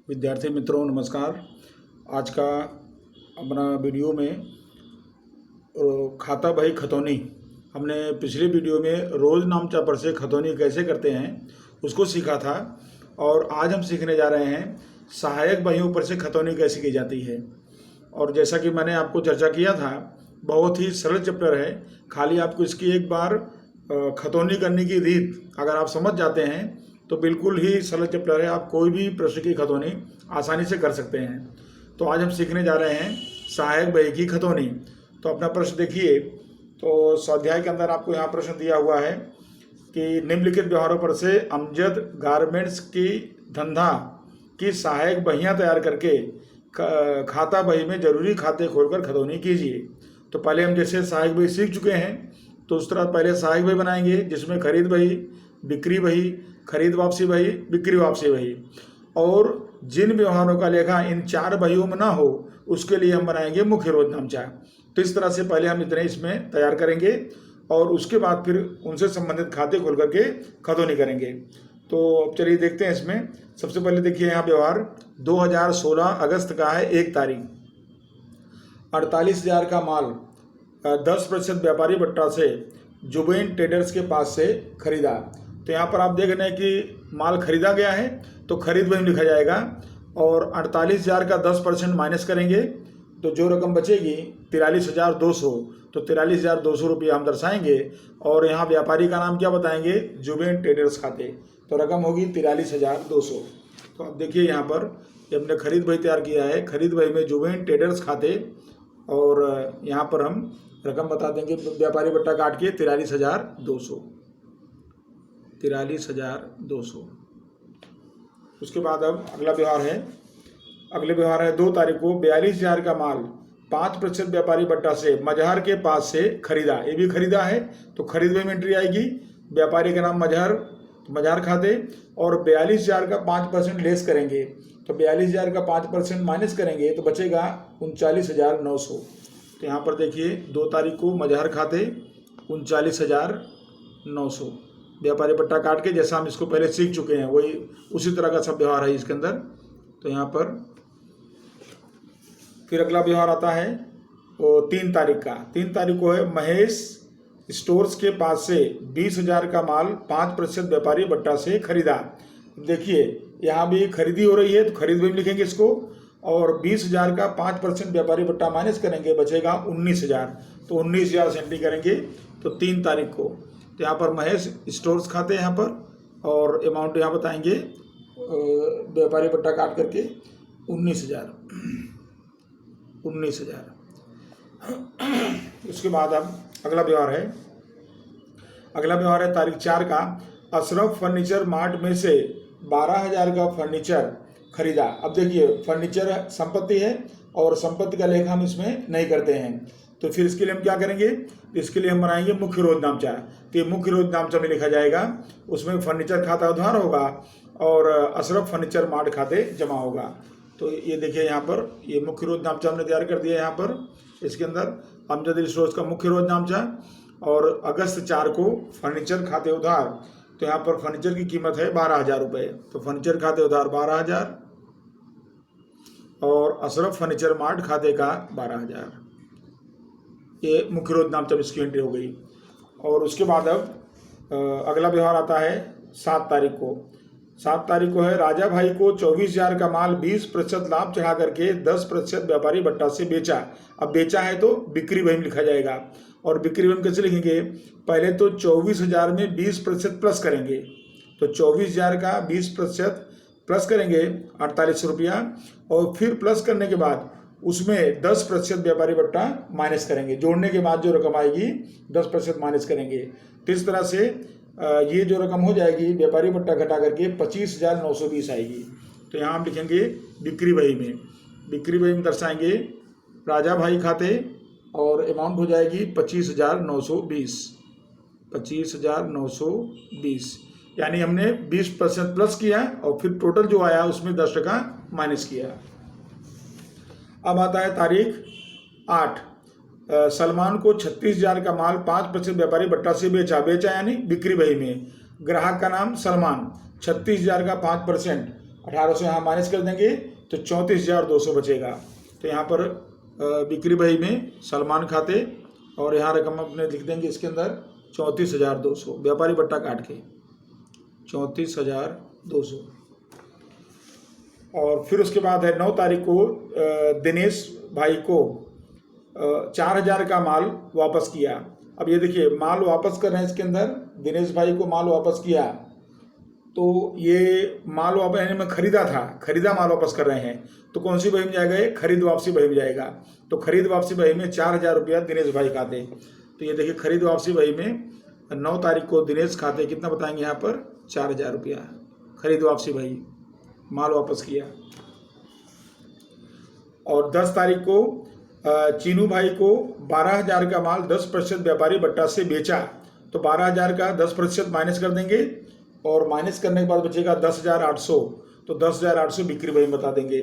विद्यार्थी मित्रों नमस्कार। आज का अपना वीडियो में खाता बही खतौनी, हमने पिछले वीडियो में रोज नामचा पर से खतौनी कैसे करते हैं उसको सीखा था, और आज हम सीखने जा रहे हैं सहायक बहियों पर से खतौनी कैसे की जाती है। और जैसा कि मैंने आपको चर्चा किया था, बहुत ही सरल चैप्टर है। खाली आपको इसकी एक बार खतौनी करने की रीत अगर आप समझ जाते हैं तो बिल्कुल ही सरल चैप्टर है। आप कोई भी प्रश्न की खतौनी आसानी से कर सकते हैं। तो आज हम सीखने जा रहे हैं सहायक बही की खतौनी। तो अपना प्रश्न देखिए। तो स्वाध्याय के अंदर आपको यहाँ प्रश्न दिया हुआ है कि निम्नलिखित व्यवहारों पर से अमजद गारमेंट्स की धंधा की सहायक बहियाँ तैयार करके खाता बही में जरूरी खाते खोलकर खतौनी कीजिए। तो पहले हम जैसे सहायक बही सीख चुके हैं, तो उस तरह पहले सहायक बही बनाएंगे जिसमें खरीद बही, बिक्री बही, खरीद वापसी बही, बिक्री वापसी बही, और जिन व्यवहारों का लेखा इन चार बहियों में ना हो उसके लिए हम बनाएंगे मुख्य रोज नामचा। तो इस तरह से पहले हम इतने इसमें तैयार करेंगे और उसके बाद फिर उनसे संबंधित खाते खोल करके खतौनी करेंगे। तो अब चलिए देखते हैं इसमें। सबसे पहले देखिए यहाँ व्यवहार 2016 अगस्त का है। 1 तारीख 48,000 का माल 10% व्यापारी भट्टा से जुबेन ट्रेडर्स के पास से खरीदा। तो यहाँ पर आप देख रहे हैं कि माल खरीदा गया है तो खरीद बही में लिखा जाएगा, और 48,000 का 10% माइनस करेंगे तो जो रकम बचेगी 43,200। तो 43,200 रुपये हम दर्शाएंगे, और यहाँ व्यापारी का नाम क्या बताएंगे, जुबेन ट्रेडर्स खाते। तो रकम होगी 43,200। तो अब देखिए यहाँ पर हमने खरीद बही तैयार किया है। खरीद बही में जुबेन ट्रेडर्स खाते, और यहाँ पर हम रकम बता देंगे व्यापारी बट्टा काट के 43,200। 43,200। उसके बाद अब अगला व्यवहार है। अगले व्यवहार है 2 तारीख को 42,000 का माल 5% व्यापारी बट्टा से मजहर के पास से खरीदा। ये भी खरीदा है तो खरीद में एंट्री आएगी, व्यापारी का नाम मजहर खाते, और 42,000 का 5% लेस करेंगे। तो 42,000 का 5% माइनस करेंगे तो बचेगा 39,900। तो यहाँ पर देखिए 2 तारीख को मजहर खाते 39,900, व्यापारी पट्टा काट के, जैसा हम इसको पहले सीख चुके हैं वही उसी तरह का सब व्यवहार है इसके अंदर। तो यहाँ पर फिर अगला व्यवहार आता है वो 3 तारीख का। 3 तारीख को है महेश स्टोर्स के पास से 20,000 का माल 5% व्यापारी बट्टा से खरीदा। देखिए यहाँ भी खरीदी हो रही है तो खरीद भी लिखेंगे इसको, और 20,000 का 5% व्यापारी बट्टा माइनस करेंगे, बचेगा 19,000। तो 19,000 से एंट्री करेंगे तो 3 तारीख को। तो यहाँ पर महेश स्टोर्स खाते हैं यहाँ पर, और अमाउंट यहाँ बताएंगे व्यापारी पट्टा काट करके 19,000। उसके बाद अब अगला व्यवहार है। अगला व्यवहार है तारीख 4 का। अशरफ फर्नीचर मार्ट में से 12,000 का फर्नीचर खरीदा। अब देखिए फर्नीचर संपत्ति है और संपत्ति का लेखा हम इसमें नहीं करते हैं, तो फिर इसके लिए हम क्या करेंगे, इसके लिए हम बनाएंगे मुख्य रोज नामचा। तो ये मुख्य रोज नामचा में लिखा जाएगा, उसमें फर्नीचर खाता उधार होगा और अशरफ फर्नीचर मार्ट खाते जमा होगा। तो ये देखिए यहाँ पर ये मुख्य रोज नामचा हमने तैयार कर दिया है। यहाँ पर इसके अंदर अमजद स्टोर्स का मुख्य रोज नामचा, और अगस्त 4 को फर्नीचर खाते उधार। तो यहाँ पर फर्नीचर की कीमत है 12,000 रुपये। तो फर्नीचर खाते उधार 12,000, और अशरफ फर्नीचर मार्ट खाते का 12,000। ये मुख्य रोज नामचा में इसकी एंट्री हो गई। और उसके बाद अब अगला व्यवहार आता है 7 तारीख को। 7 तारीख को है राजा भाई को 24,000 का माल 20% लाभ चढ़ा करके 10% व्यापारी भट्टा से बेचा। अब बेचा है तो बिक्री बही में लिखा जाएगा, और बिक्री बही में कैसे लिखेंगे, पहले तो 24,000 में 20% प्लस करेंगे। तो 24,000 का 20% प्लस करेंगे 48 रुपया, और फिर प्लस करने के बाद उसमें 10% व्यापारी भट्टा माइनस करेंगे। जोड़ने के बाद जो रकम आएगी 10% माइनस करेंगे। तो इस तरह से ये जो रकम हो जाएगी व्यापारी भट्टा घटा करके 25,920 आएगी। तो यहाँ हम लिखेंगे बिक्री बही में। बिक्री बही में दर्शाएंगे राजा भाई खाते, और अमाउंट हो जाएगी 25,920। 25,920 यानी हमने 20% प्लस किया और फिर टोटल जो आया उसमें 10% माइनस किया। अब आता है तारीख 8। सलमान को 36,000 का माल 5% व्यापारी भट्टा से बेचा यानी बिक्री बही में। ग्राहक का नाम सलमान, 36,000 का 5%, 1800 यहाँ माइनस कर देंगे तो 34,200 बचेगा। तो यहाँ पर बिक्री बही में सलमान खाते और यहाँ रकम अपने लिख देंगे इसके अंदर 34,200, व्यापारी बट्टा काट के 34,200। और फिर उसके बाद है 9 तारीख को दिनेश भाई को 4,000 का माल वापस किया। अब ये देखिए माल वापस कर रहे हैं इसके अंदर, दिनेश भाई को माल वापस किया तो ये माल वापस यानी मैं खरीदा माल वापस कर रहे हैं तो कौन सी बही में जाएगा, ये खरीद वापसी बही में जाएगा। तो खरीद वापसी बही में 4,000 रुपया दिनेश भाई खाते। तो ये देखिए खरीद वापसी बही में 9 तारीख को दिनेश खाते कितना बताएंगे यहाँ पर 4,000 रुपया खरीद वापसी बही, माल वापस किया। और 10 तारीख को चीनू भाई को 12,000 का माल 10% व्यापारी बट्टा से बेचा। तो 12,000 का 10% माइनस कर देंगे और माइनस करने के बाद बचेगा 10,800। तो 10,800 बिक्री बही बता देंगे।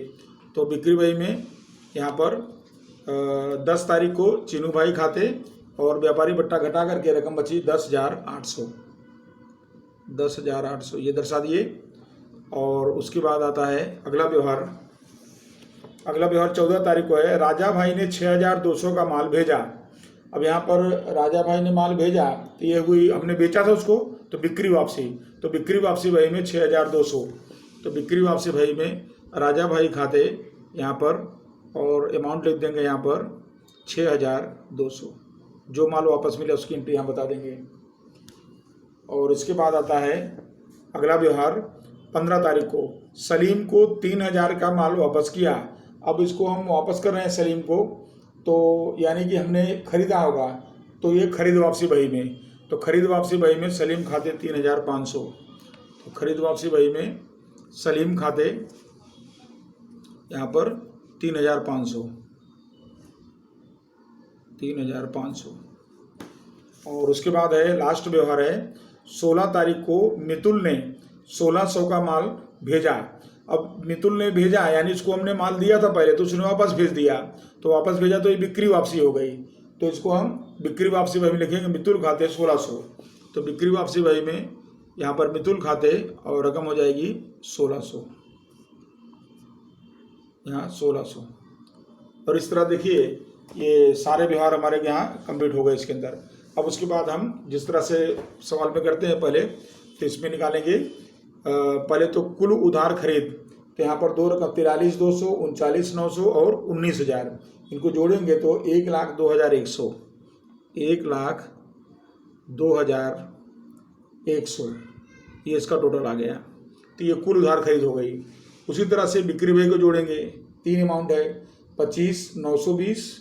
तो बिक्री बही में यहाँ पर 10 तारीख को चीनू भाई खाते और व्यापारी बट्टा घटा करके रकम बची 10,800। 10,800 ये दर्शा दिए। और उसके बाद आता है अगला व्यवहार 14 तारीख को है। राजा भाई ने 6,200 का माल भेजा। अब यहाँ पर राजा भाई ने माल भेजा तो ये हुई, हमने बेचा था उसको तो बिक्री वापसी। तो बिक्री वापसी बही में 6,200। तो बिक्री वापसी बही में राजा भाई खाते यहाँ पर और अमाउंट लिख देंगे यहाँ पर 6,200। जो माल वापस मिले उसकी एंट्री यहाँ बता देंगे। और इसके बाद आता है अगला व्यवहार 15 तारीख को सलीम को 3,000 का माल वापस किया। अब इसको हम वापस कर रहे हैं सलीम को, तो यानी कि हमने खरीदा होगा तो ये खरीद वापसी बही में। तो खरीद वापसी बही में सलीम खाते 3,500। तो खरीद वापसी बही में सलीम खाते यहाँ पर 3,500। और उसके बाद है लास्ट व्यवहार है 16 तारीख को मितुल ने 1,600 का माल भेजा। अब मितुल ने भेजा यानी इसको हमने माल दिया था पहले तो उसने वापस भेज दिया। तो वापस भेजा तो ये बिक्री वापसी हो गई। तो इसको हम बिक्री वापसी बही में लिखेंगे मितुल खाते 1,600। तो बिक्री वापसी बही में यहाँ पर मितुल खाते और रकम हो जाएगी 1,600, यहाँ 1,600। और इस तरह देखिए ये सारे व्यवहार हमारे यहाँ कंप्लीट हो गए इसके अंदर। अब उसके बाद हम जिस तरह से सवाल में करते हैं पहले तो इसमें निकालेंगे पहले तो कुल उधार खरीद। तो यहाँ पर 2 रकम 43,200, 39,900 और 19,000 इनको जोड़ेंगे तो 1,02,100, 1,02,100 ये इसका टोटल आ गया। तो ये कुल उधार खरीद हो गई। उसी तरह से बिक्री बही को जोड़ेंगे, 3 अमाउंट है 25,920,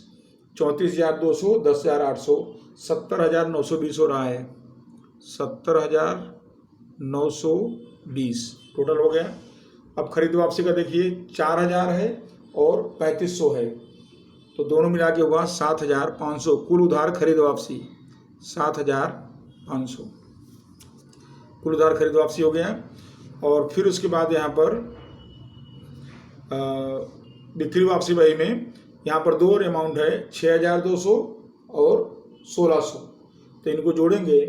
34,200, 10,800, 70,920 हो रहा है 70,920 टोटल हो गया। अब खरीद वापसी का देखिए 4,000 है और 3,500 है तो दोनों मिला के हुआ 7,500। कुल उधार खरीद वापसी 7,500 कुल उधार खरीद वापसी हो गया। और फिर उसके बाद यहाँ पर बिक्री वापसी बही में यहाँ पर 2 और अमाउंट है 6,200 और 1,600। तो इनको जोड़ेंगे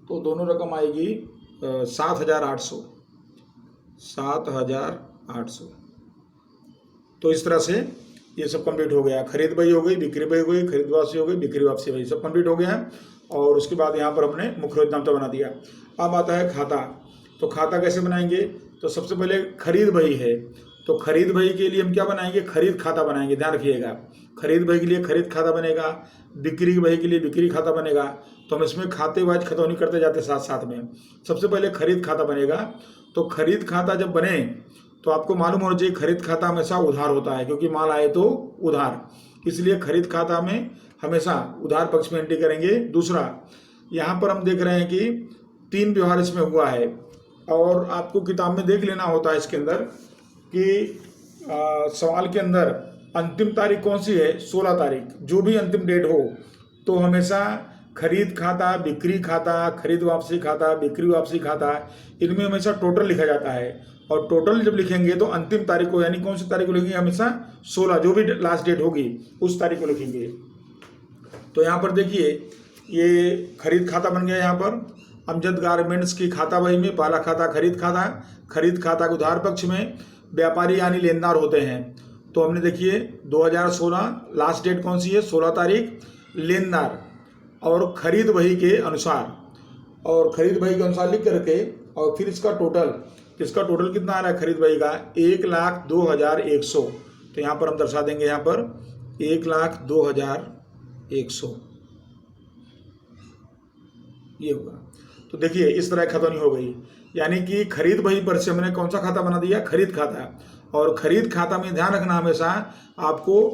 तो दोनों रकम आएगी 7,800। तो इस तरह से ये सब कंप्लीट हो गया। खरीद बही हो गई, बिक्री बही हो गई, खरीद वापसी हो गई, बिक्री वापसी बही, सब कंप्लीट हो गया। और उसके बाद यहाँ पर हमने मुख्य योजनामता बना दिया। अब आता है खाता। तो खाता कैसे बनाएंगे, तो सबसे पहले खरीद बही है तो खरीद बही के लिए हम क्या बनाएंगे, खरीद खाता बनाएंगे। ध्यान रखिएगा खरीद बही के लिए खरीद खाता बनेगा, बिक्री बही के लिए बिक्री खाता बनेगा। तो हम इसमें खाते वाइज खतौनी करते जाते साथ साथ में। सबसे पहले खरीद खाता बनेगा। तो खरीद खाता जब बने तो आपको मालूम होना चाहिए खरीद खाता हमेशा उधार होता है क्योंकि माल आए तो उधार, इसलिए खरीद खाता में हमेशा उधार पक्ष में एंट्री करेंगे। दूसरा यहाँ पर हम देख रहे हैं कि 3 व्यवहार इसमें हुआ है और आपको किताब में देख लेना होता है इसके अंदर कि सवाल के अंदर अंतिम तारीख कौन सी है, 16 तारीख। जो भी अंतिम डेट हो तो हमेशा खरीद खाता, बिक्री खाता, खरीद वापसी खाता, बिक्री वापसी खाता, इनमें हमेशा टोटल लिखा जाता है। और टोटल जब लिखेंगे तो अंतिम तारीख को यानी कौन सी तारीख को लिखेंगे, हमेशा 16 जो भी लास्ट डेट होगी उस तारीख को लिखेंगे। तो यहाँ पर देखिए ये खरीद खाता बन गया यहाँ पर अमजद गारमेंट्स की खाता बही में पहला खाता खरीद खाता, खरीद खाता के उधार पक्ष में व्यापारी यानी लेनदार होते हैं। तो हमने देखिए 2016 लास्ट डेट कौन सी है, 16 तारीख, लेनदार और खरीद बही के अनुसार, और खरीद बही के अनुसार लिख करके और फिर इसका टोटल कितना आ रहा है खरीद बही का, 1,02,100। तो यहाँ पर हम दर्शा देंगे, यहाँ पर 1,02,100 ये होगा। तो देखिए इस तरह खतौनी हो गई, यानी कि खरीद बही पर से हमने कौन सा खाता बना दिया, खरीद खाता। और खरीद खाता में ध्यान रखना हमेशा आपको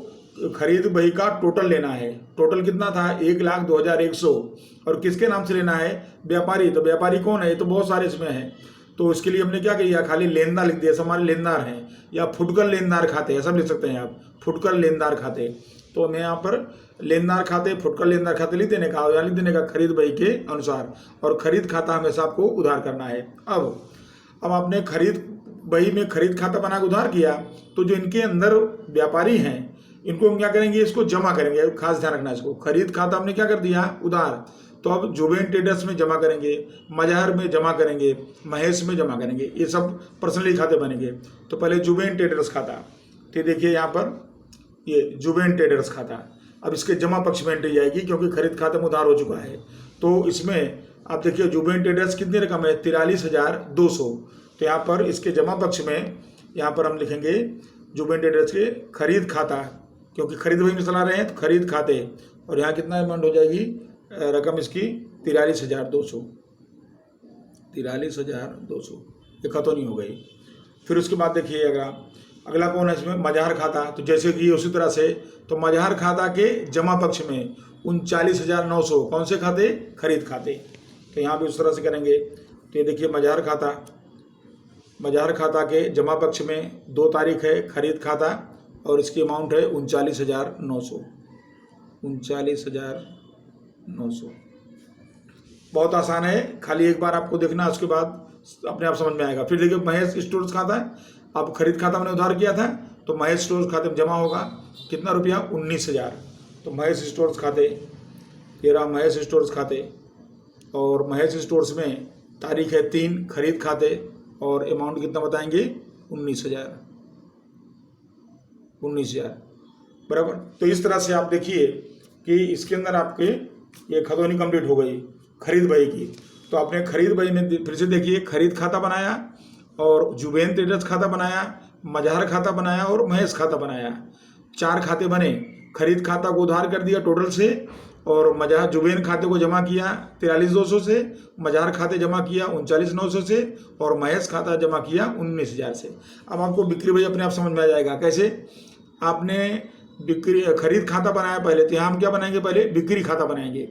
खरीद बही का टोटल लेना है। टोटल कितना था, 1,02,100, और किसके नाम से लेना है, व्यापारी। तो व्यापारी कौन है, ये तो बहुत सारे इसमें है। तो इसके लिए हमने क्या किया, खाली लेनदार लिख दिया, सब हमारे लेनदार हैं, या फुटकर लेनदार खाते, ऐसा लिख सकते हैं आप, फुटकर लेनदार खाते। तो हमें यहाँ पर लेनदार खाते, फुटकर लेनदार खाते लिख देने का, या लिख देने का खरीद बही के अनुसार। और खरीद खाता हमेशा आपको उधार करना है। अब आपने खरीद बही में खरीद खाता बना के उधार किया, तो जो इनके अंदर व्यापारी हैं इनको हम क्या करेंगे, इसको जमा करेंगे। खास ध्यान रखना इसको, खरीद खाता हमने क्या कर दिया, उधार। तो अब जुबेन ट्रेडर्स में जमा करेंगे, मजहर में जमा करेंगे, महेश में जमा करेंगे, ये सब पर्सनली खाते बनेंगे। तो पहले जुबेन ट्रेडर्स खाता, तो देखिए यहाँ पर ये जुबेन ट्रेडर्स खाता। अब इसके जमा पक्ष में एंट्री जाएगी, क्योंकि खरीद खाते में उधार हो चुका है। तो इसमें आप देखिए जुबेन ट्रेडर्स कितनी रकम है, 43,200। तो यहाँ पर इसके जमा पक्ष में यहाँ पर हम लिखेंगे जुबेन ट्रेडर्स के खरीद खाता, क्योंकि खरीद बही में चला रहे हैं, तो खरीद खाते। और यहाँ कितना अमाउंट हो जाएगी रकम इसकी, 43,200, 43,200, ये खतौनी हो गई। फिर उसके बाद देखिए अगला कौन है इसमें, मजहर खाता। तो जैसे कि उसी तरह से, तो मजहर खाता के जमा पक्ष में 39,900, कौन से खाते, खरीद खाते। तो यहाँ भी उस तरह से करेंगे। तो ये देखिए मजहर खाता के जमा पक्ष में 2 तारीख है खरीद खाता, और इसकी अमाउंट है 39,900, 39,900। बहुत आसान है, खाली एक बार आपको देखना, उसके बाद अपने आप समझ में आएगा। फिर देखिए महेश स्टोर्स खाता है, आप खरीद खाता मैंने उधार किया था, तो महेश स्टोर्स खाते में जमा होगा कितना रुपया, 19,000। तो महेश स्टोर्स खाते, 13 महेश स्टोर्स खाते, और महेश स्टोर्स में तारीख है 3 खरीद खाते, और अमाउंट कितना बताएंगे, 19,000 बराबर। तो इस तरह से आप देखिए कि इसके अंदर आपके ये खतौनी कंप्लीट हो गई खरीद बही की। तो आपने खरीद बही में फिर से देखिए खरीद खाता बनाया, और जुबेन ट्रेडर्स खाता बनाया, मजहर खाता बनाया, और महेश खाता बनाया। 4 खाते बने। खरीद खाता को उधार कर दिया टोटल से, और मजहर जुबेन खाते को जमा किया 43,200 से, मजहर खाते जमा किया 39,900 से, और महेश खाता जमा किया 19,000 से। अब आपको बिक्री बही अपने आप समझ में आ जाएगा कैसे। आपने खरीद खाता बनाया पहले, तो यहाँ हम क्या बनाएंगे, पहले बिक्री खाता बनाएंगे,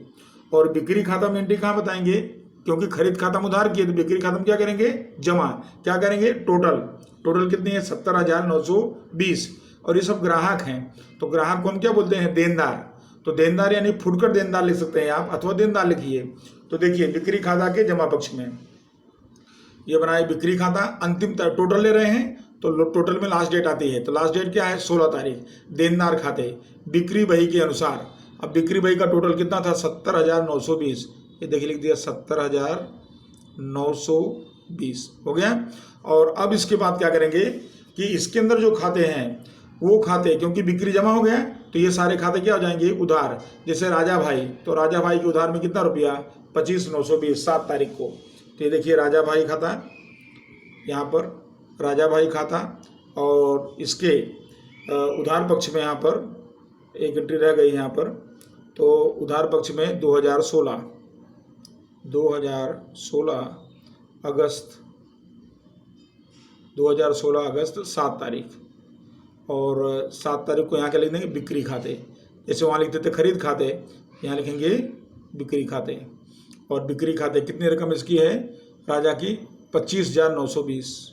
और बिक्री खाता में एंट्री कहाँ बताएंगे, क्योंकि खरीद खाता में उधार किए, तो बिक्री खाता में क्या करेंगे, जमा। क्या करेंगे, टोटल कितनी है, 70,920। और ये सब ग्राहक हैं, तो ग्राहक को हम क्या बोलते हैं, देनदार। तो देनदार यानी फुटकर देनदार लिख सकते हैं आप, अथवा देनदार लिखिए। तो देखिए बिक्री खाता के जमा पक्ष में ये बनाए बिक्री खाता, अंतिम टोटल ले रहे हैं, तो टोटल में लास्ट डेट आती है। तो लास्ट डेट क्या है, 16 तारीख। देनदार खाते बिक्री बही के अनुसार, अब बिक्री बही का टोटल कितना था, 70,920। ये देखिए लिख दिया 70,920 हो गया। और अब इसके बाद क्या करेंगे कि इसके अंदर जो खाते हैं वो खाते, क्योंकि बिक्री जमा हो गया, तो ये सारे खाते क्या हो जाएंगे, उधार। जैसे राजा भाई, तो राजा भाई के उधार में कितना रुपया, 25,920, 7 तारीख को। तो ये देखिए राजा भाई खाता, यहाँ पर राजा भाई खाता, और इसके उधार पक्ष में यहाँ पर एक एंट्री रह गई यहाँ पर। तो उधार पक्ष में 2016 अगस्त 7 तारीख, और 7 तारीख को यहाँ क्या लिख देंगे, बिक्री खाते। जैसे वहाँ लिखते थे खरीद खाते, यहाँ लिखेंगे बिक्री खाते। और बिक्री खाते कितनी रकम इसकी है, राजा की 25,920,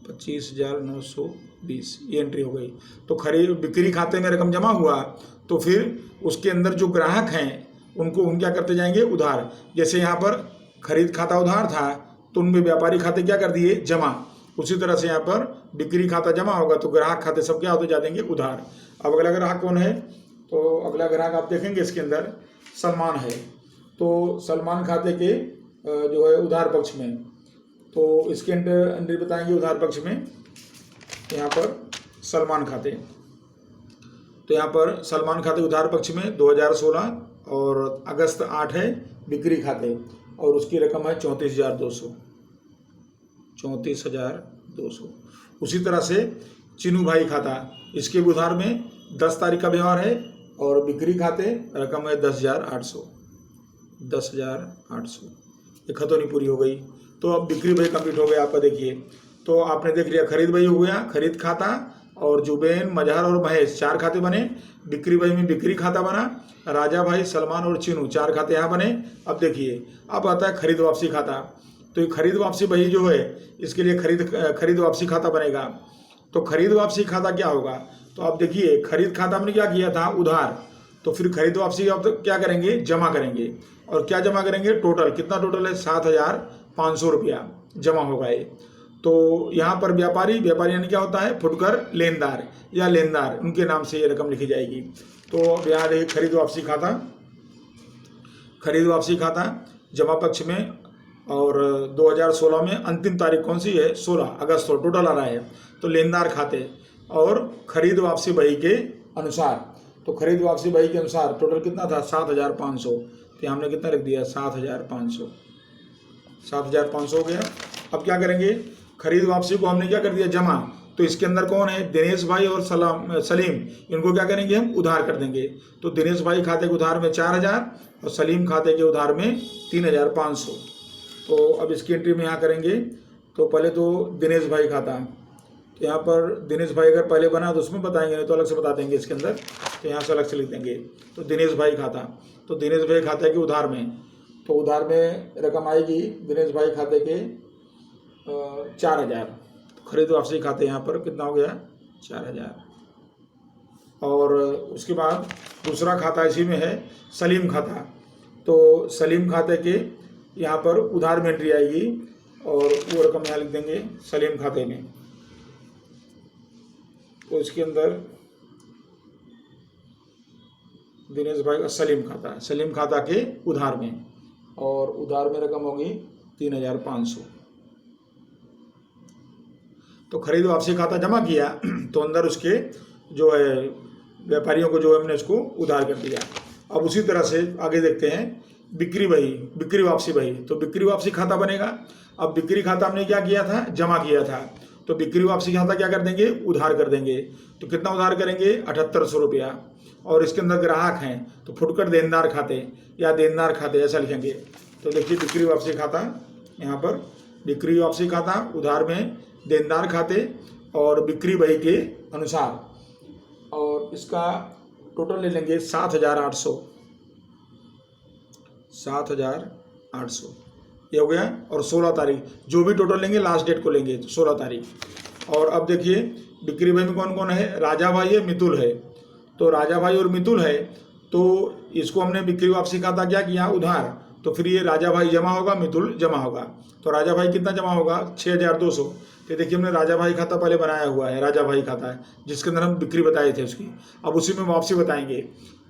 25,920 ये एंट्री हो गई। तो बिक्री खाते में रकम जमा हुआ, तो फिर उसके अंदर जो ग्राहक हैं उनको हम क्या करते जाएंगे, उधार। जैसे यहाँ पर खरीद खाता उधार था, तो उनमें व्यापारी खाते क्या कर दिए, जमा। उसी तरह से यहाँ पर बिक्री खाता जमा होगा, तो ग्राहक खाते सब क्या होते जा देंगे, उधार। अब अगला ग्राहक कौन है, तो अगला ग्राहक आप देखेंगे इसके अंदर सलमान है। तो सलमान खाते के जो है उधार पक्ष में। तो इसके एंट्री बताएंगे उधार पक्ष में। यहाँ पर सलमान खाते, तो यहाँ पर सलमान खाते उधार पक्ष में 2016 और अगस्त 8 है बिक्री खाते, और उसकी रकम है 34,200। उसी तरह से चिनू भाई खाता, इसके भी उधार में 10 तारीख का व्यवहार है और बिक्री खाते रकम है 10,800। ये खतौनी पूरी हो गई। तो अब बिक्री भाई कंप्लीट हो गया आपका। देखिए, तो आपने देख लिया खरीद भाई हो गया, खरीद खाता, और जुबैन, मजहर और महेश 4 खाते बने। बिक्री भाई में बिक्री खाता बना, राजा भाई, सलमान और चिनू 4 खाते यहाँ बने। अब देखिए, अब आता है खरीद वापसी खाता। तो ये खरीद वापसी भाई जो है, इसके लिए खरीद वापसी खाता बनेगा। तो खरीद वापसी खाता क्या होगा? तो आप देखिए, खरीद खाता हमने क्या किया था? उधार। तो फिर खरीद वापसी अब तो क्या करेंगे? जमा करेंगे। और क्या जमा करेंगे? टोटल कितना टोटल है? 7,500 रुपया जमा होगा ये। तो यहाँ पर व्यापारी यानी क्या होता है? फुटकर लेनदार या लेनदार, उनके नाम से ये रकम लिखी जाएगी। तो यहाँ देखिए, खरीद वापसी खाता जमा पक्ष में, और 2016 में अंतिम तारीख कौन सी है? 16 अगस्त। तो टोटल आ रहा है। तो लेनदार खाते और खरीद वापसी बही के अनुसार, तो खरीद वापसी बही के अनुसार टोटल कितना था? 7,500। तो हमने कितना लिख दिया? 7,500 हो गया। अब क्या करेंगे? खरीद वापसी को हमने क्या कर दिया? जमा। तो इसके अंदर कौन है? दिनेश भाई और सलीम, इनको क्या करेंगे? हम उधार कर देंगे। तो दिनेश भाई खाते के उधार में 4,000 और सलीम खाते के उधार में 3,500। तो अब इसकी एंट्री में यहाँ करेंगे। तो पहले तो दिनेश भाई खाता, तो यहाँ पर दिनेश भाई अगर पहले बना तो उसमें बताएंगे, नहीं तो अलग से बता देंगे इसके अंदर। तो यहाँ से अलग से लिख देंगे। तो दिनेश भाई खाता, तो दिनेश भाई खाते के उधार में, तो उधार में रकम आएगी दिनेश भाई खाते के 4,000। खरीद वापसी खाते यहाँ पर कितना हो गया? 4,000। और उसके बाद दूसरा खाता इसी में है सलीम खाता। तो सलीम खाते के यहाँ पर उधार में एंट्री आएगी, और वो रकम यहाँ लिख देंगे सलीम खाते में। तो इसके अंदर दिनेश भाई का सलीम खाता के उधार में, और उधार में रकम होगी 3,500। तो खरीद वापसी खाता जमा किया, तो अंदर उसके जो है व्यापारियों को जो है हमने उसको उधार कर दिया। अब उसी तरह से आगे देखते हैं बिक्री वापसी बही। तो बिक्री वापसी खाता बनेगा। अब बिक्री खाता हमने क्या किया था? जमा किया था। तो बिक्री वापसी खाता क्या कर देंगे? उधार कर देंगे। तो कितना उधार करेंगे? 7,800 रुपया। और इसके अंदर ग्राहक हैं, तो फुटकर देनदार खाते या देनदार खाते ऐसा लिखेंगे। तो देखिए, बिक्री वापसी खाता, यहाँ पर बिक्री वापसी खाता उधार में देनदार खाते और बिक्री बही के अनुसार, और इसका टोटल ले लेंगे 7,800 ये हो गया। और 16 तारीख जो भी टोटल लेंगे लास्ट डेट को लेंगे, तो 16 तारीख। और अब देखिए, बिक्री भाई में कौन कौन है? राजा भाई है, मितुल है। तो राजा भाई और मितुल है, तो इसको हमने बिक्री वापसी खाता क्या किया? उधार। तो फिर ये राजा भाई जमा होगा, मितुल जमा होगा। तो राजा भाई कितना जमा होगा? 6,200। तो देखिए, हमने राजा भाई खाता पहले बनाया हुआ है, राजा भाई खाता है जिसके अंदर हम बिक्री बताए थे उसकी। अब उसी में वापसी बताएंगे।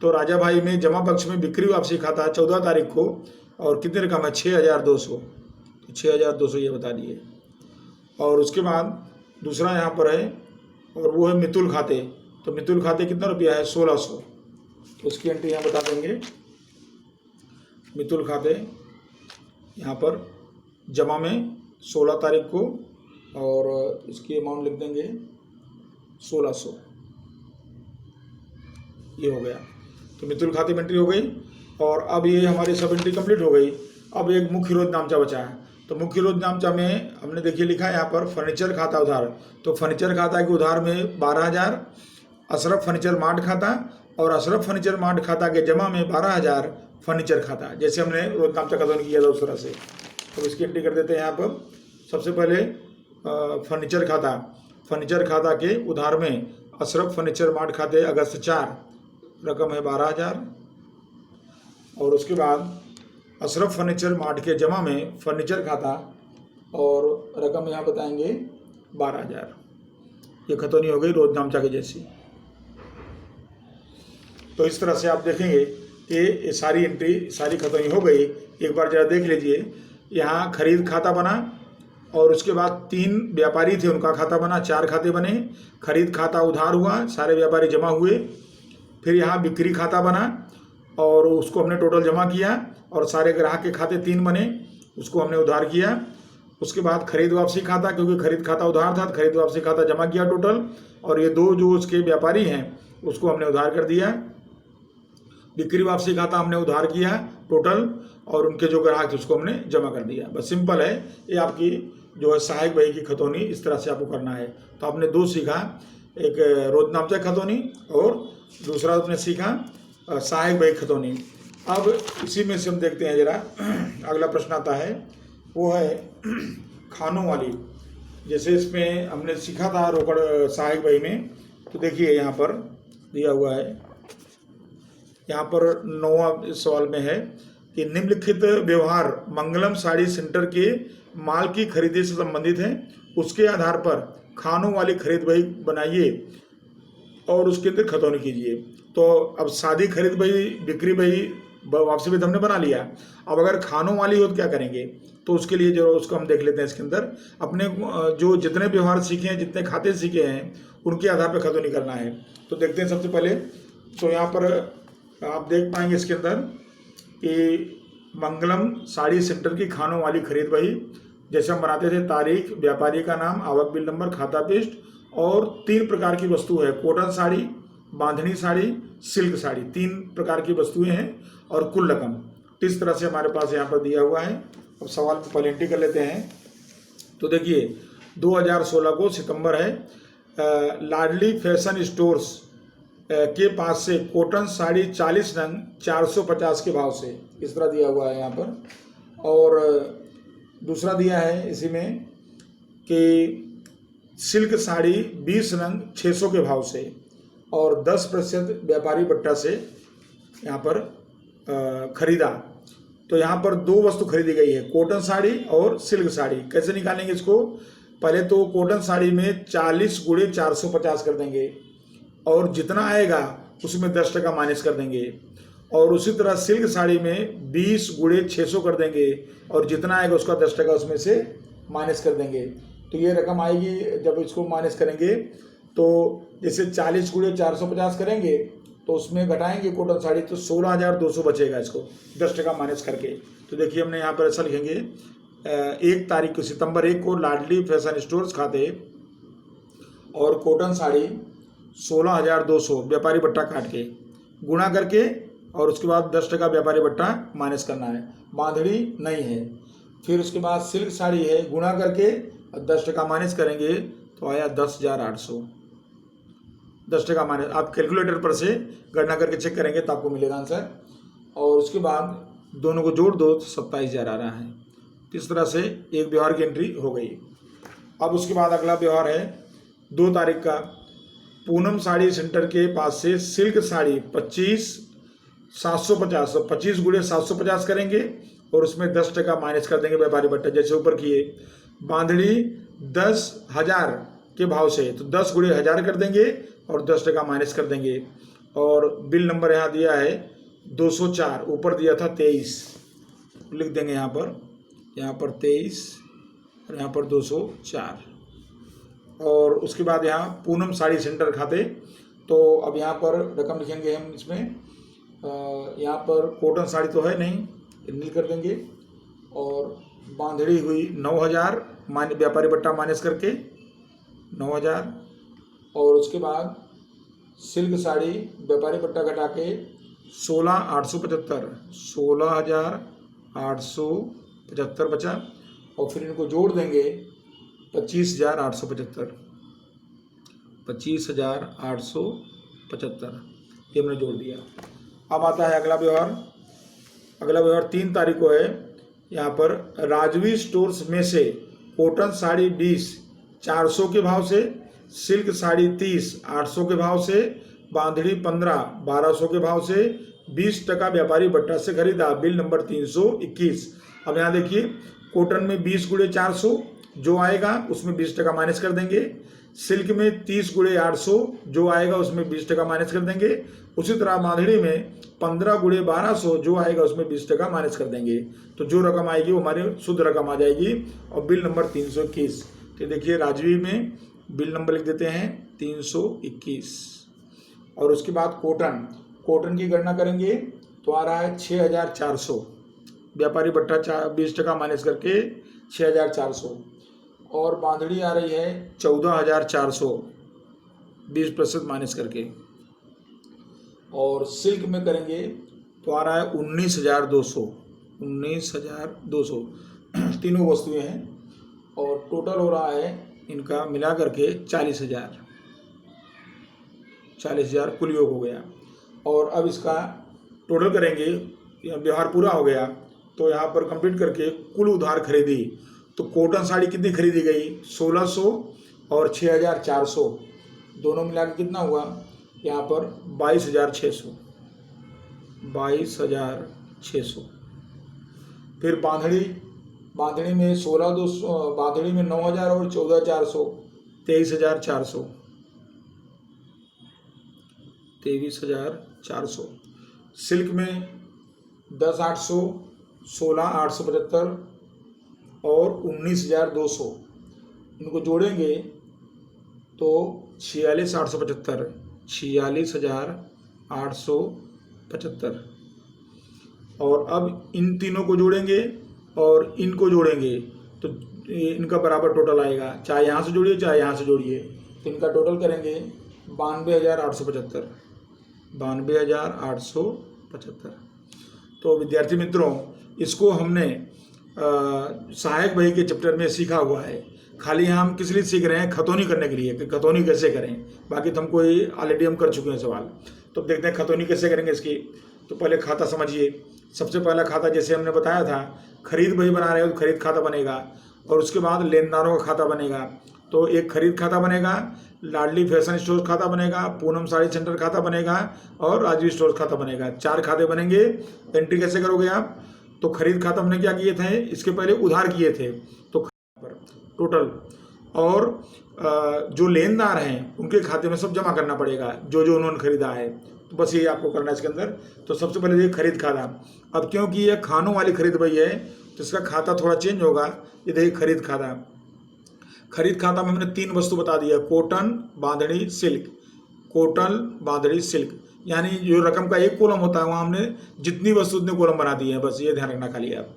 तो राजा भाई में जमा पक्ष में बिक्री वापसी खाता 14 तारीख को, और कितने रकम है? 6,200। तो 6,200 ये बता दिए। और उसके बाद दूसरा यहाँ पर है, और वो है मितुल खाते। तो मितुल खाते कितना रुपया है? 1,600। तो उसकी एंट्री यहाँ बता देंगे। मितुल खाते यहाँ पर जमा में 16 तारीख को, और इसकी अमाउंट लिख देंगे 1,600। ये हो गया। तो मितुल खाते में एंट्री हो गई। और अब ये हमारी सब एंट्री कंप्लीट हो गई। अब एक मुख्य रोज नामचा बचा है। तो मुख्य रोज नामचा में हमने देखिए लिखा है यहाँ पर फर्नीचर खाता उधार। तो फर्नीचर खाता के उधार में 12,000, अशरफ फर्नीचर मार्ट खाता, और अशरफ फर्नीचर मार्ट खाता के जमा में 12,000 फर्नीचर खाता, जैसे हमने रोज नामचा खतौनी किया था उस तरह से। तो इसकी एंट्री कर देते हैं यहाँ पर। सबसे पहले फर्नीचर खाता के उधार में अशरफ फर्नीचर मार्ट खाते अगस्त 4 रकम है 12,000। और उसके बाद अशरफ फर्नीचर मार्ट के जमा में फर्नीचर खाता, और रकम यहाँ बताएंगे 12,000। ये खतौनी हो गई रोज नामचा के जैसी। तो इस तरह से आप देखेंगे कि ये सारी एंट्री, सारी खतौनी हो गई। एक बार जरा देख लीजिए यहाँ खरीद खाता बना और उसके बाद 3 व्यापारी थे, उनका खाता बना, 4 खाते बने। खरीद खाता उधार हुआ, सारे व्यापारी जमा हुए। फिर यहाँ बिक्री खाता बना और उसको हमने टोटल जमा किया और सारे ग्राहक के खाते 3 बने, उसको हमने उधार किया। उसके बाद खरीद वापसी खाता, क्योंकि खरीद खाता उधार था, खरीद वापसी खाता जमा किया टोटल, और ये 2 जो उसके व्यापारी हैं उसको हमने उधार कर दिया। बिक्री वापसी खाता हमने उधार किया टोटल, और उनके जो ग्राहक थे उसको हमने जमा कर दिया। बस सिंपल है, ये आपकी जो है सहायक बही की खतौनी इस तरह से आपको करना है। तो आपने 2 सीखा, एक रोजनामचा खतौनी और दूसरा आपने सीखा सहायक बही खतौनी। अब इसी में से हम देखते हैं जरा, अगला प्रश्न आता है वो है खानों वाली। जैसे इसमें हमने सीखा था रोकड़ सहायक बही में, तो देखिए यहाँ पर दिया हुआ है, यहाँ पर 9वां सवाल में है कि निम्नलिखित व्यवहार मंगलम साड़ी सेंटर के माल की खरीदी से संबंधित है, उसके आधार पर खानों वाली खरीद बही बनाइए और उसके अंदर खतौनी कीजिए। तो अब सादी खरीद बही, बिक्री बही, वापसी बही हमने बना लिया। अब अगर खानों वाली हो तो क्या करेंगे, तो उसके लिए जो उसको हम देख लेते हैं। इसके अंदर अपने जो जितने व्यवहार सीखे हैं, जितने खाते सीखे हैं, उनके आधार पर खतौनी करना है। तो देखते हैं सबसे पहले, तो यहाँ पर आप देख पाएंगे इसके अंदर कि मंगलम साड़ी सेंटर की खानों वाली खरीद बही, जैसे हम बनाते थे, तारीख, व्यापारी का नाम, आवक बिल नंबर, खाता पृष्ठ, और 3 प्रकार की वस्तु है, कॉटन साड़ी, बांधनी साड़ी, सिल्क साड़ी, 3 प्रकार की वस्तुएं हैं और कुल रकम। इस तरह से हमारे पास यहाँ पर दिया हुआ है। अब सवाल को पहले एंट्री कर लेते हैं। तो देखिए 2016 को सितंबर है, लाडली फैशन स्टोर्स के पास से कॉटन साड़ी 40 नंग 450 के भाव से, इस तरह दिया हुआ है यहाँ पर। और दूसरा दिया है इसी में कि सिल्क साड़ी 20 नंग 600 के भाव से, और 10% व्यापारी बट्टा से यहाँ पर खरीदा। तो यहाँ पर 2 वस्तु खरीदी गई है, कॉटन साड़ी और सिल्क साड़ी। कैसे निकालेंगे इसको, पहले तो कॉटन साड़ी में 40 गुणे 450 कर देंगे, और जितना आएगा उसमें 10% माइनस कर देंगे। और उसी तरह सिल्क साड़ी में 20 गुणे 600 कर देंगे, और जितना आएगा उसका 10% उसमें से माइनस कर देंगे। तो ये रकम आएगी, जब इसको माइनस करेंगे तो जैसे 40 गुणे 450 करेंगे तो उसमें घटाएंगे कॉटन साड़ी, तो 16,200 बचेगा इसको 10% माइनस करके। तो देखिए हमने यहाँ पर ऐसा लिखेंगे, 1 तारीख को, सितंबर 1 को लाडली फैशन स्टोर्स खाते और कॉटन साड़ी 16,200 व्यापारी बट्टा काट के गुणा करके, और उसके बाद 10% व्यापारी बट्टा माइनस करना है। बांधड़ी नहीं है। फिर उसके बाद सिल्क साड़ी है, गुणा करके 10% माइनस करेंगे तो आया 10,800। 10% माइनस, आप कैलकुलेटर पर से गणना करके चेक करेंगे तो आपको मिलेगा आंसर। और उसके बाद दोनों को जोड़ दो तो 27,000 आ रहा है। इस तरह से एक व्यवहार की एंट्री हो गई। अब उसके बाद अगला व्यवहार है 2 तारीख का, पूनम साड़ी सेंटर के पास से सिल्क साड़ी 25,750, 25 गुणे 750 करेंगे और उसमें 10% माइनस कर देंगे व्यापारी बट्टा, जैसे ऊपर किए। बांधड़ी 10,000 के भाव से, तो 10 गुणे 1000 कर देंगे और 10% माइनस कर देंगे। और बिल नंबर यहाँ दिया है 204, ऊपर दिया था 23, लिख देंगे यहाँ पर 23 और यहाँ पर 204। और उसके बाद यहाँ पूनम साड़ी सेंटर खाते, तो अब यहाँ पर रकम लिखेंगे हम इसमें। यहाँ पर कॉटन साड़ी तो है नहीं, नील कर देंगे, और बांधड़ी हुई 9,000 व्यापारी बट्टा माइनस करके 9,000, और उसके बाद सिल्क साड़ी व्यापारी बट्टा घटा के 16,875, 16,875 बचा, और फिर इनको जोड़ देंगे 25,875, 25,875, ये हमने जोड़ दिया। अब आता है अगला व्यवहार। अगला व्यवहार 3 तारीख को है। यहाँ पर राजवी स्टोर्स में से कॉटन साड़ी 20 400 के भाव से, सिल्क साड़ी 30 800 के भाव से, बांधड़ी 15 1200 के भाव से 20% व्यापारी बट्टा से खरीदा। Bill number 321। अब यहाँ देखिए, कॉटन में 20 गुणे 400 जो आएगा उसमें 20% माइनस कर देंगे। सिल्क में 30 गुणे 800 जो आएगा उसमें 20% माइनस कर देंगे। उसी तरह बांधड़ी में 15 गुणे 1200 जो आएगा उसमें 20% माइनस कर देंगे। तो जो रकम आएगी वो हमारी शुद्ध रकम आ जाएगी। और बिल नंबर 321, तो देखिए राजवी में बिल नंबर लिख देते हैं 321। और उसके बाद कॉटन की गणना करेंगे तो आ रहा है 6400। व्यापारी भट्टा 20% माइनस करके 6400। और बांधड़ी आ रही है 14400 20% माइनस करके। और सिल्क में करेंगे तो आ रहा है 19200 तीनों वस्तुएं हैं। और टोटल हो रहा है इनका मिला करके 40,000 कुल योग हो गया। और अब इसका टोटल करेंगे, व्यवहार पूरा हो गया तो यहाँ पर कंप्लीट करके कुल उधार खरीदी तो कॉटन साड़ी कितनी खरीदी गई 1600 और 6400 दोनों मिला के कितना हुआ यहाँ पर 22,600। फिर बांधड़ी में 16,200, बांधड़ी में 9,000 और 14,400 23,400। सिल्क में 10,800 16,875 और 19,200 इनको जोड़ेंगे तो 46,875। और अब इन तीनों को जोड़ेंगे और इनको जोड़ेंगे तो इनका बराबर टोटल आएगा, चाहे यहाँ से जोड़िए चाहे यहाँ से जोड़िए। तो इनका टोटल करेंगे 92,875। तो विद्यार्थी मित्रों, इसको हमने सहायक बही के चैप्टर में सीखा हुआ है। खाली हम किस लिए सीख रहे हैं, खतौनी करने के लिए कि खतौनी कैसे करें। बाकी तो हमको ऑलरेडी हम कर चुके हैं सवाल। तो देखते हैं खतौनी कैसे करेंगे इसकी। तो पहले खाता समझिए। सबसे पहला खाता जैसे हमने बताया था, खरीद बही बना रहे हो तो खरीद खाता बनेगा। और उसके बाद लेनदारों का खाता बनेगा। तो एक खरीद खाता बनेगा, लाडली फैशन स्टोर खाता बनेगा, पूनम साड़ी सेंटर खाता बनेगा और राजवी स्टोर खाता बनेगा। 4 खाते बनेंगे। एंट्री कैसे करोगे आप, तो खरीद खाता हमने क्या किए थे, इसके पहले उधार किए थे तो टोटल। और जो लेनदार हैं उनके खाते में सब जमा करना पड़ेगा जो जो उन्होंने खरीदा है। तो बस ये आपको करना है इसके अंदर। तो सबसे पहले ये खरीद खाता। अब क्योंकि ये खानों वाली खरीद बही है तो इसका खाता थोड़ा चेंज होगा। ये देखिए खरीद खाता। खरीद खाता में हमने 3 वस्तु बता दिया, कॉटन बांधड़ी सिल्क। कॉटन बांधड़ी सिल्क यानी जो रकम का एक कॉलम होता है वहाँ हमने जितनी वस्तु उतने कॉलम बना दिए हैं, बस ये ध्यान रखना खाली आप।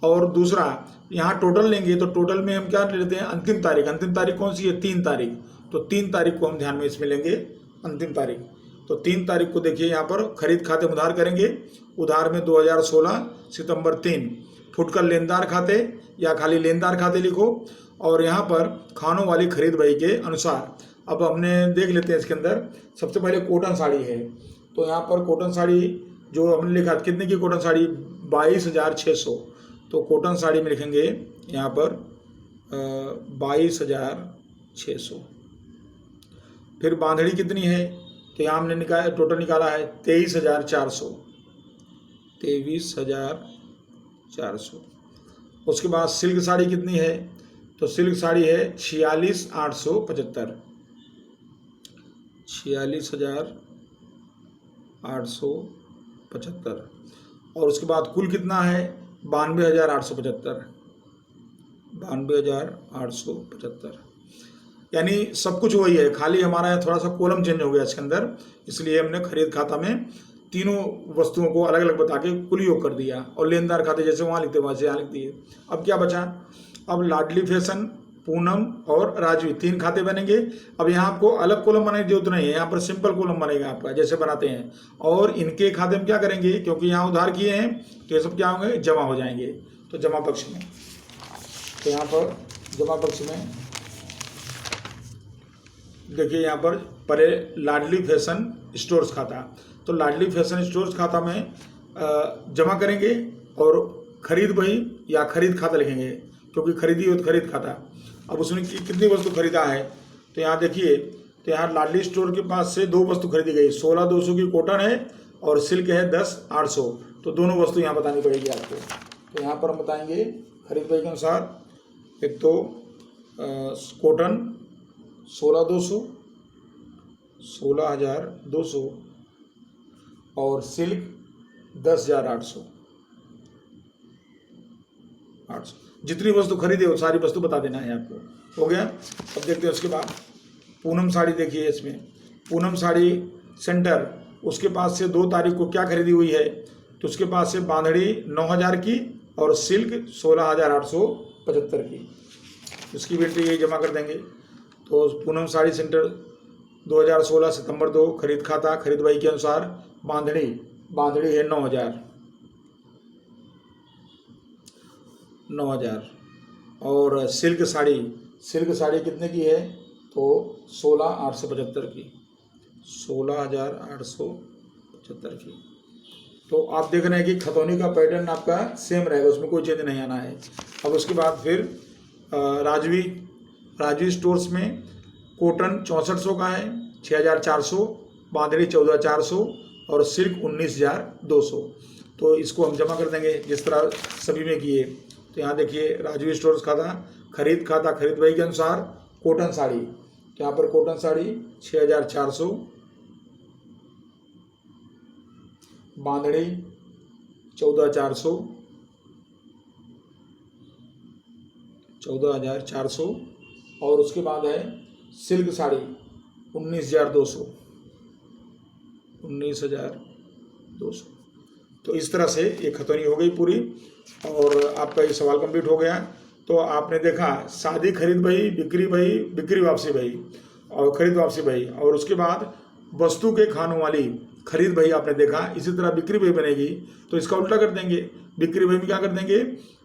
और दूसरा यहाँ टोटल लेंगे तो टोटल में हम क्या लेते हैं, अंतिम तारीख। अंतिम तारीख कौन सी है, 3 तारीख। तो 3 तारीख को हम ध्यान में इसमें लेंगे, अंतिम तारीख। तो 3 तारीख को देखिए यहाँ पर खरीद खाते में उधार करेंगे। उधार में 2016 सितंबर 3। फुटकर लेनदार खाते या खाली लेनदार खाते लिखो। और यहाँ पर खानों वाली खरीद बही के अनुसार अब हमने देख लेते हैं इसके अंदर। सबसे पहले कॉटन साड़ी है तो यहाँ पर कॉटन साड़ी जो हमने लिखा कितने की कॉटन साड़ी 22,600। तो कॉटन साड़ी में लिखेंगे यहाँ पर 22,600। फिर बांधड़ी कितनी है तो यहाँ हमने टोटल निकाला है 23,400। 23,400। उसके बाद सिल्क साड़ी कितनी है तो सिल्क साड़ी है 46,875। 46,875। और उसके बाद कुल कितना है 92,875। 92,875 यानी सब कुछ वही है, खाली हमारा थोड़ा सा कॉलम चेंज हो गया इसके अंदर। इसलिए हमने खरीद खाता में तीनों वस्तुओं को अलग अलग बता के कुल योग कर दिया। और लेनदार खाते जैसे वहाँ लिखते वैसे यहाँ लिख दिए। अब क्या बचा, अब लाडली फैशन, पूनम और राजवी 3 खाते बनेंगे। अब यहाँ आपको अलग कॉलम बनाने की जरूरत नहीं है, यहाँ पर सिंपल कॉलम बनेगा आपका जैसे बनाते हैं। और इनके खाते में क्या करेंगे, क्योंकि यहाँ उधार किए हैं तो ये सब क्या होंगे, जमा हो जाएंगे। तो जमा पक्ष में, तो यहाँ पर जमा पक्ष में देखिए यहाँ पर पहले लाडली फैशन स्टोर्स खाता। तो लाडली फैशन स्टोर्स खाता में जमा करेंगे और खरीद बही या खरीद खाता लिखेंगे क्योंकि खरीदी हो तो खरीद खाता। अब उसमें कितनी वस्तु खरीदा है तो यहाँ देखिए, तो यहाँ लाडली स्टोर के पास से 2 वस्तु खरीदी गई। 16,200 की कॉटन है और सिल्क है 10,800। तो दोनों वस्तु यहाँ बतानी पड़ेगी आपको। तो यहाँ पर हम बताएंगे खरीद बही के अनुसार। एक तो कॉटन 16,200, 16,200 और सिल्क 10,800। जितनी वस्तु खरीदे वो सारी वस्तु बता देना है आपको। हो गया। अब देखते हैं उसके बाद पूनम साड़ी। देखिए इसमें पूनम साड़ी सेंटर, उसके पास से 2 तारीख को क्या खरीदी हुई है, तो उसके पास से बांधड़ी 9,000 की और सिल्क 16,875 की। उसकी भी एंट्री यही जमा कर देंगे। तो पूनम साड़ी सेंटर 2016 सितंबर 2 खरीद खाता खरीद वही के अनुसार बांधड़ी है 9,000 और सिल्क साड़ी कितने की है, तो 16,875 की, 16,875 की। तो आप देख रहे हैं कि खतौनी का पैटर्न आपका सेम रहेगा, उसमें कोई चेंज नहीं आना है। अब उसके बाद फिर राजवी स्टोर्स में कॉटन 6400 का है 6,400, बांधड़ी 14,400 और सिल्क 19,200। तो इसको हम जमा कर देंगे जिस तरह सभी में किए। तो यहाँ देखिए राजवी स्टोर्स खाता खरीद वही के अनुसार कॉटन साड़ी, तो यहाँ पर कॉटन साड़ी 6,400, बांधड़ी 14,400 और उसके बाद है सिल्क साड़ी 19,200। तो इस तरह से ये खतौनी हो गई पूरी और आपका ये सवाल कंप्लीट हो गया। तो आपने देखा शादी खरीद भाई, बिक्री वापसी भाई और खरीद वापसी भाई, और उसके बाद वस्तु के खानों वाली खरीद भाई आपने देखा। इसी तरह बिक्री भाई बनेगी तो इसका उल्टा कर देंगे। बिक्री भाई में क्या कर देंगे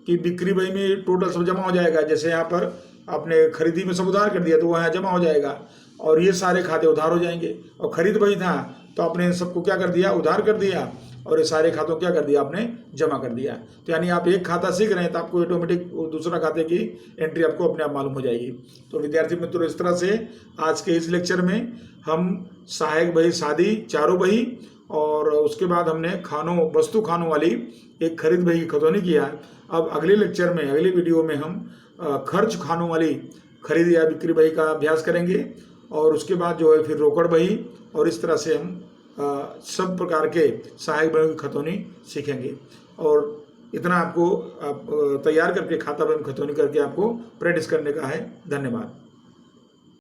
कि बिक्री भाई में टोटल सब जमा हो जाएगा। जैसे यहाँ पर आपने खरीदी में सब उधार कर दिया तो वो यहाँ जमा हो जाएगा और ये सारे खाते उधार हो जाएंगे। और खरीद भाई था तो आपने इन सबको क्या कर दिया, उधार कर दिया और ये सारे खातों क्या कर दिया आपने, जमा कर दिया। तो यानी आप एक खाता सीख रहे हैं तो आपको ऑटोमेटिक दूसरा खाते की एंट्री आपको अपने आप मालूम हो जाएगी। तो विद्यार्थी मित्रों इस तरह से आज के इस लेक्चर में हम सहायक बही शादी चारों बही और उसके बाद हमने वस्तु खानों वाली एक खरीद बही की खतौनी किया। अब अगले लेक्चर में, अगली वीडियो में हम खर्च खानों वाली खरीद या बिक्री बही का अभ्यास करेंगे और उसके बाद जो है फिर रोकड़ बही, और इस तरह से हम सब प्रकार के सहायक बहियों की खतौनी सीखेंगे। और इतना आपको तैयार करके खाता बही खतौनी करके आपको प्रैक्टिस करने का है। धन्यवाद।